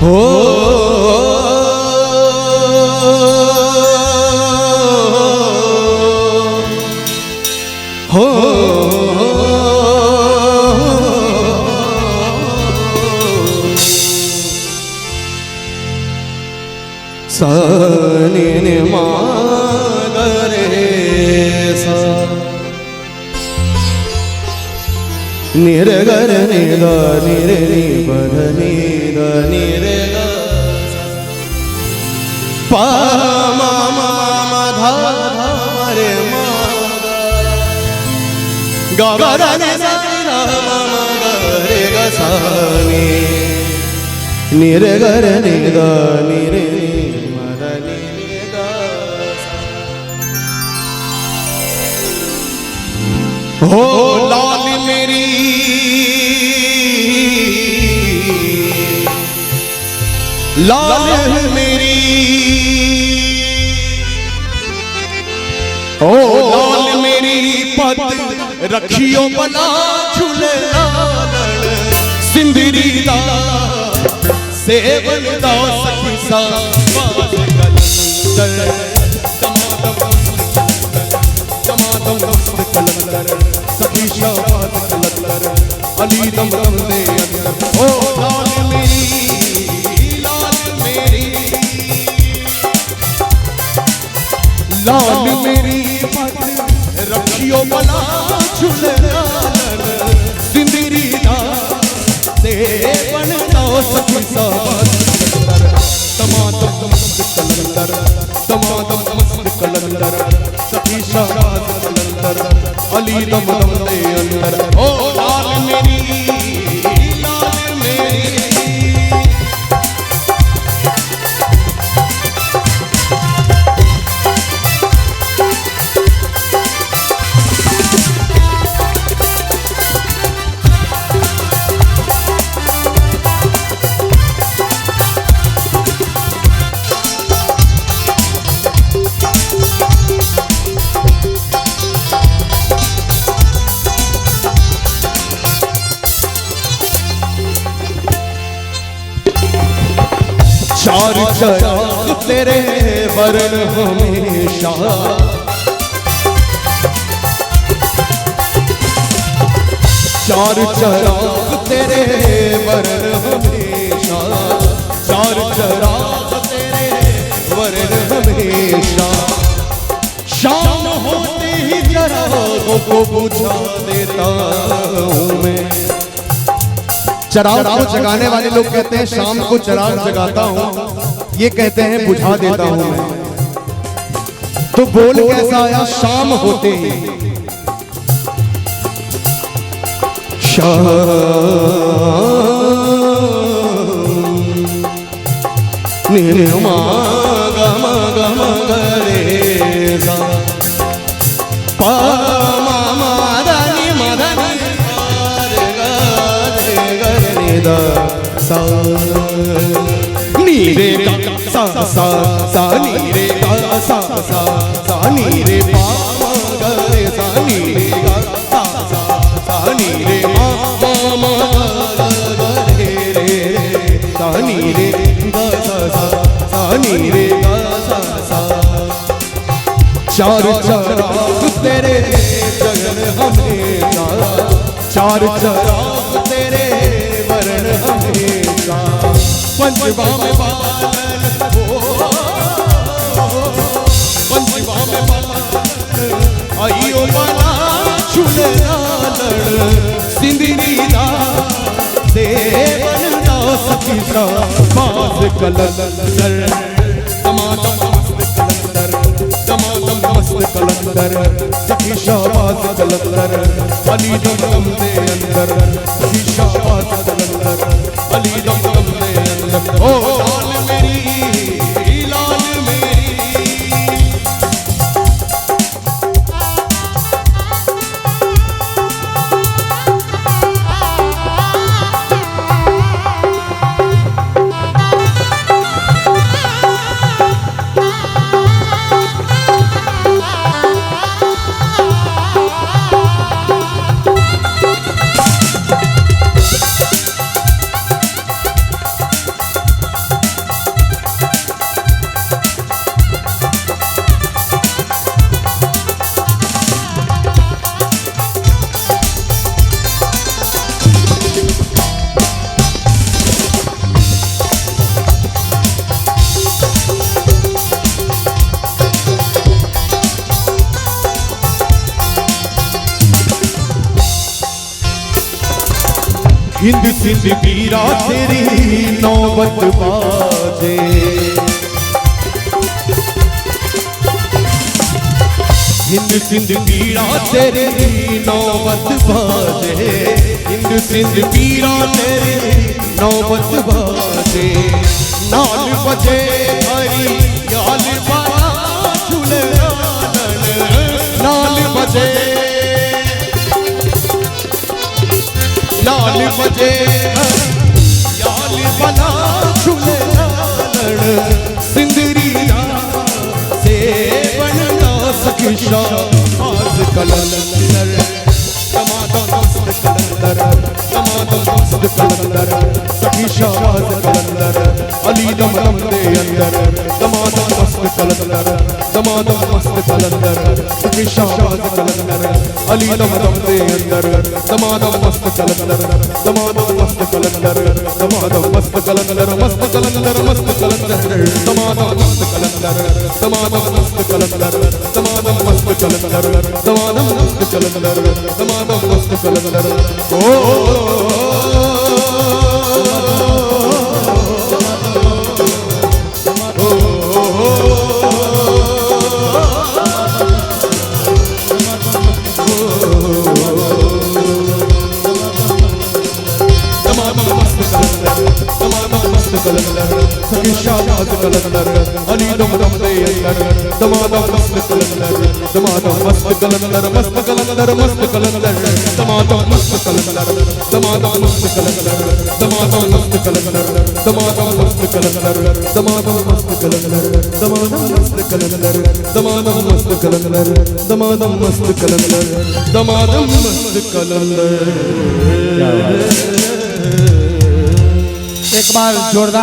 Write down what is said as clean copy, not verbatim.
हो हो सनि नि मा ग रे सा नि रे ग रे नि ग नि रे नि प ध नि ग नि रे ग प म म म ध ध रे म ग ग ग नि सा नि ध म म ग रे ग सा नि रे ग रे नि ग नि रे नि म ध नि रे ग सा। हो लाल मेरी लाल मेरी ओ लाल मेरी पत रखियो बला झूले लाल सिंदरी दा सेवन दा सखी सा बाज कलंदर दमादम मस्त कलंदर सखी सा बाज कलंदर अली दम दम दे अंदर ओ लाल मेरी लाल मेरी पत रखियो बला झूले लाल सिंदरी दा सेवन दा सखी सा बाज कलंदर दमादम मस्त कलंदर दमादम मस्त कलंदर सखी सा बाज कलंदर अली दम दम दे अंदर ओ लाल मेरी लाल मेरी चार चराग तेरे वरण हमेशा चार चराग तेरे वरण हमेशा चार चराग तेरे वरण हमेशा शाम होते ही चरागों को बुझा देता हूँ मैं। चराग को जगाने वाले लोग कहते हैं शाम को चराग जगाता हूँ, ये कहते हैं बुझा देता हूँ मैं। तो बोल कैसा आया शाम होते ही शाम मा ग म ग म ग रे सा प म म ध नि म ध नि दा सा नी रे गा सा सा सा नी रे गा सा सा सा नी रे पा म ग रे सा नी रे गा सा सा सा नी रे मा म ग रे रे सा नी रे गा सा सा सा नी रे गा सा सा। चार चराग तेरे जगन हमेशा चार चराग तेरे वरण हमेशा पंचवा में बालन पंचवा में बालन आइयो बला झूले लाल सिंदरी दा सेवन दा सखी सा बाज कलंदर दमादम मस्त कलंदर दमादम मस्त कलंदर सखी सा बाज कलंदर अली दम दम दे अंदर सखी सा बाज कलंदर अली दम दम दे अंदर ओ लाल मेरी लाल मेरी हिंद सिंध पीरा तेरी नौबत बाजे, हिंद सिंध पीरा तेरी नौबत बाजे, हिंद सिंध पीरा तेरी नौबत बाजे। नाल बजे हरी याल बाला झूले नाल बजे, लाल बजे याल बाला झूले सिंदरी से बनना सखीशा आज कलंदर, दमादम मस्त कलंदर, दमादम मस्त कलंदर, सखीशा आज कलंदर, अली दम दम दे अंदर, दमादम मस्त कलंदर, दमादम मस्त कलंदर, सखीशा आज कलंदर, अली दम दम दे अंदर, दमादम मस्त कलंदर, दमादम मस्त कलंदर, दमादम मस्त कलंदर, मस्त कलंदर, मस्त कलंदर, दमादम मस्त कलंदर, दमादम मस्त कलंदर, दमादम मस्त कलंदर, दमादम मस्त कलंदर, दमादम मस्त कलंदर। ओ शाबाज कलंदर, अली दम दम दे अंदर, दमादम मस्त कलंदर, दमादम मस्त कलंदर, मस्त कलंदर, मस्त कलंदर, दमादम मस्त कलंदर, दमादम मस्त कलंदर, दमादम मस्त कलंदर, दमादम मस्त कलंदर, दमादम मस्त कलंदर, दमादम मस्त कलंदर, दमादम मस्त कलंदर, दमादम मस्त कलंदर, दमादम मस्त कलंदर। एक बार जोरदार